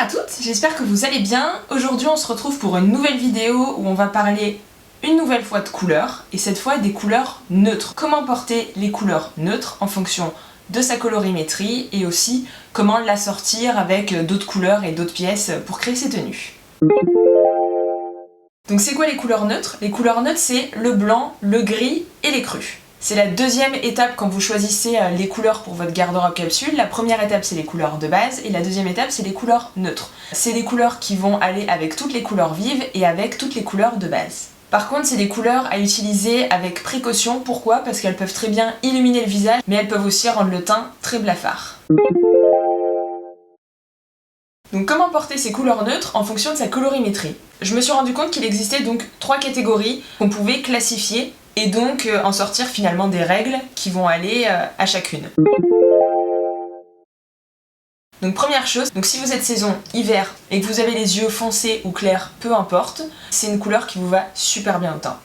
à toutes, j'espère que vous allez bien. Aujourd'hui on se retrouve pour une nouvelle vidéo où on va parler une nouvelle fois de couleurs, et cette fois des couleurs neutres. Comment porter les couleurs neutres en fonction de sa colorimétrie, et aussi comment l'assortir avec d'autres couleurs et d'autres pièces pour créer ses tenues. Donc c'est quoi les couleurs neutres? Les couleurs neutres, c'est le blanc, le gris et les crus. C'est la deuxième étape quand vous choisissez les couleurs pour votre garde-robe capsule. La première étape, c'est les couleurs de base, et la deuxième étape, c'est les couleurs neutres. C'est des couleurs qui vont aller avec toutes les couleurs vives et avec toutes les couleurs de base. Par contre, c'est des couleurs à utiliser avec précaution. Pourquoi? Parce qu'elles peuvent très bien illuminer le visage, mais elles peuvent aussi rendre le teint très blafard. Donc comment porter ces couleurs neutres en fonction de sa colorimétrie? Je me suis rendu compte qu'il existait donc 3 catégories qu'on pouvait classifier et donc en sortir finalement des règles qui vont aller à chacune. Donc première chose, donc si vous êtes saison hiver et que vous avez les yeux foncés ou clairs, peu importe, c'est une couleur qui vous va super bien au teint.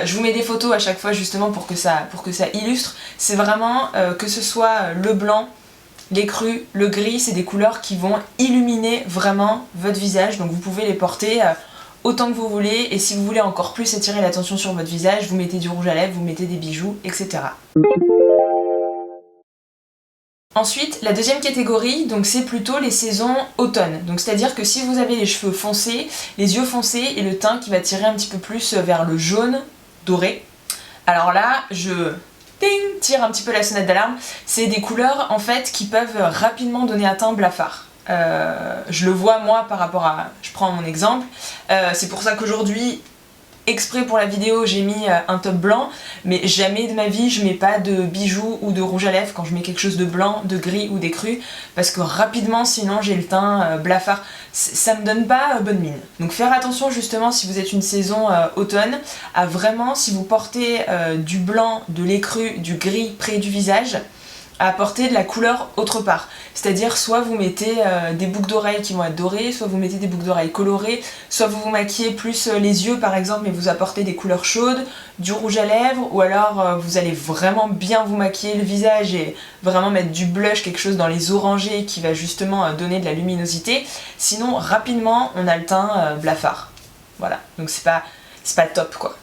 Je vous mets des photos à chaque fois justement pour que ça illustre. C'est vraiment que ce soit le blanc, les crus, le gris, c'est des couleurs qui vont illuminer vraiment votre visage, donc vous pouvez les porter autant que vous voulez, et si vous voulez encore plus attirer l'attention sur votre visage, vous mettez du rouge à lèvres, vous mettez des bijoux, etc. Ensuite, la deuxième catégorie, donc c'est plutôt les saisons automne. Donc c'est-à-dire que si vous avez les cheveux foncés, les yeux foncés et le teint qui va tirer un petit peu plus vers le jaune doré, alors là, je tire un petit peu la sonnette d'alarme. C'est des couleurs en fait qui peuvent rapidement donner un teint blafard. Je le vois moi par rapport à... Je prends mon exemple. C'est pour ça qu'aujourd'hui, exprès pour la vidéo, j'ai mis un top blanc, mais jamais de ma vie je mets pas de bijoux ou de rouge à lèvres quand je mets quelque chose de blanc, de gris ou des crus, parce que rapidement sinon j'ai le teint blafard. Ça me donne pas bonne mine. Donc faire attention justement si vous êtes une saison automne, à vraiment, si vous portez du blanc, de l'écru, du gris près du visage, à apporter de la couleur autre part. C'est-à-dire soit vous mettez des boucles d'oreilles qui vont être dorées, soit vous mettez des boucles d'oreilles colorées, soit vous vous maquillez plus les yeux par exemple mais vous apportez des couleurs chaudes, du rouge à lèvres, ou alors vous allez vraiment bien vous maquiller le visage et vraiment mettre du blush, quelque chose dans les orangés qui va justement donner de la luminosité. Sinon rapidement on a le teint blafard. Voilà, donc c'est pas top quoi.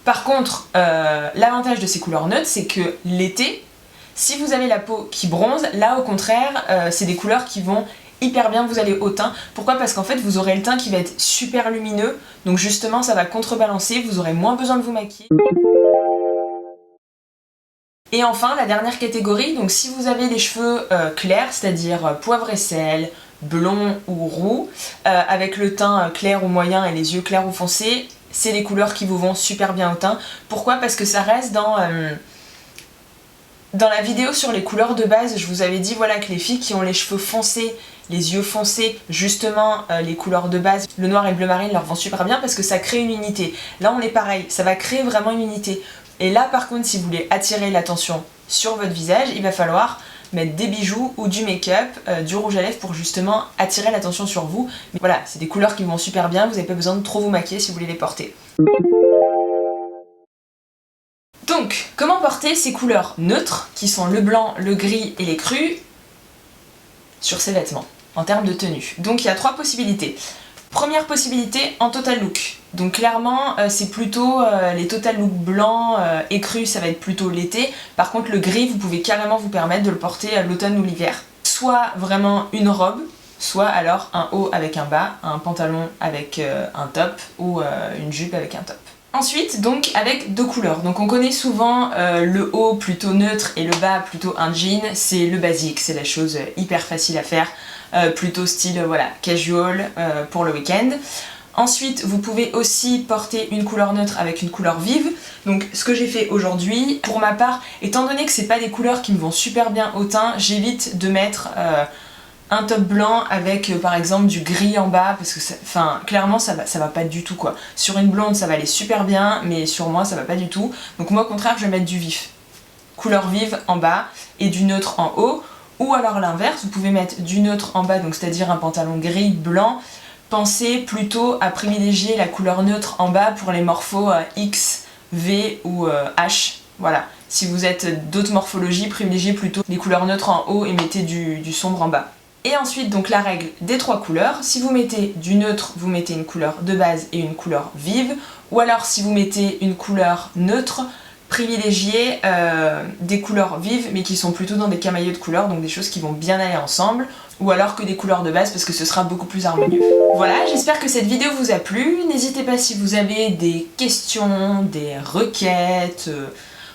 Par contre, l'avantage de ces couleurs neutres, c'est que l'été, si vous avez la peau qui bronze, là au contraire, c'est des couleurs qui vont hyper bien vous aller au teint. Pourquoi? Parce qu'en fait, vous aurez le teint qui va être super lumineux, donc justement, ça va contrebalancer, vous aurez moins besoin de vous maquiller. Et enfin, la dernière catégorie, donc si vous avez les cheveux clairs, c'est-à-dire poivre et sel, blond ou roux, avec le teint clair ou moyen et les yeux clairs ou foncés, c'est les couleurs qui vous vont super bien au teint. Pourquoi? Parce que ça reste dans la vidéo sur les couleurs de base, je vous avais dit voilà, que les filles qui ont les cheveux foncés, les yeux foncés, justement les couleurs de base, le noir et le bleu marine leur vont super bien parce que ça crée une unité. Là on est pareil, ça va créer vraiment une unité. Et là par contre, si vous voulez attirer l'attention sur votre visage, il va falloir mettre des bijoux ou du make-up, du rouge à lèvres pour justement attirer l'attention sur vous. Mais voilà, c'est des couleurs qui vont super bien, vous n'avez pas besoin de trop vous maquiller si vous voulez les porter. Donc, comment porter ces couleurs neutres, qui sont le blanc, le gris et les crus, sur ces vêtements, en termes de tenue? Donc il y a 3 possibilités. Première possibilité, en total look. Donc clairement, c'est plutôt les total look blancs et crus, ça va être plutôt l'été. Par contre, le gris, vous pouvez carrément vous permettre de le porter l'automne ou l'hiver. Soit vraiment une robe, soit alors un haut avec un bas, un pantalon avec un top ou une jupe avec un top. Ensuite, donc avec 2 couleurs. Donc on connaît souvent le haut plutôt neutre et le bas plutôt un jean. C'est le basique, c'est la chose hyper facile à faire. Plutôt style voilà, casual pour le week-end. Ensuite, vous pouvez aussi porter une couleur neutre avec une couleur vive. Donc ce que j'ai fait aujourd'hui, pour ma part, étant donné que c'est pas des couleurs qui me vont super bien au teint, j'évite de mettre un top blanc avec par exemple du gris en bas, parce que clairement ça va pas du tout quoi. Sur une blonde ça va aller super bien, mais sur moi ça va pas du tout. Donc moi au contraire je vais mettre du vif. Couleur vive en bas et du neutre en haut. Ou alors l'inverse, vous pouvez mettre du neutre en bas, donc c'est-à-dire un pantalon gris, blanc. Pensez plutôt à privilégier la couleur neutre en bas pour les morphos X, V ou H. Voilà. Si vous êtes d'autres morphologies, privilégiez plutôt les couleurs neutres en haut et mettez du sombre en bas. Et ensuite, donc la règle des 3 couleurs, si vous mettez du neutre, vous mettez une couleur de base et une couleur vive, ou alors si vous mettez une couleur neutre, privilégiez des couleurs vives mais qui sont plutôt dans des camailleux de couleurs, donc des choses qui vont bien aller ensemble, ou alors que des couleurs de base parce que ce sera beaucoup plus harmonieux. Voilà, j'espère que cette vidéo vous a plu, n'hésitez pas si vous avez des questions, des requêtes,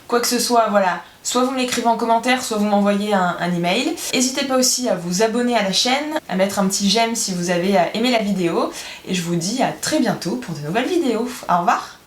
quoi que ce soit, voilà. Soit vous me l'écrivez en commentaire, soit vous m'envoyez un email. N'hésitez pas aussi à vous abonner à la chaîne, à mettre un petit j'aime si vous avez aimé la vidéo. Et je vous dis à très bientôt pour de nouvelles vidéos. Au revoir!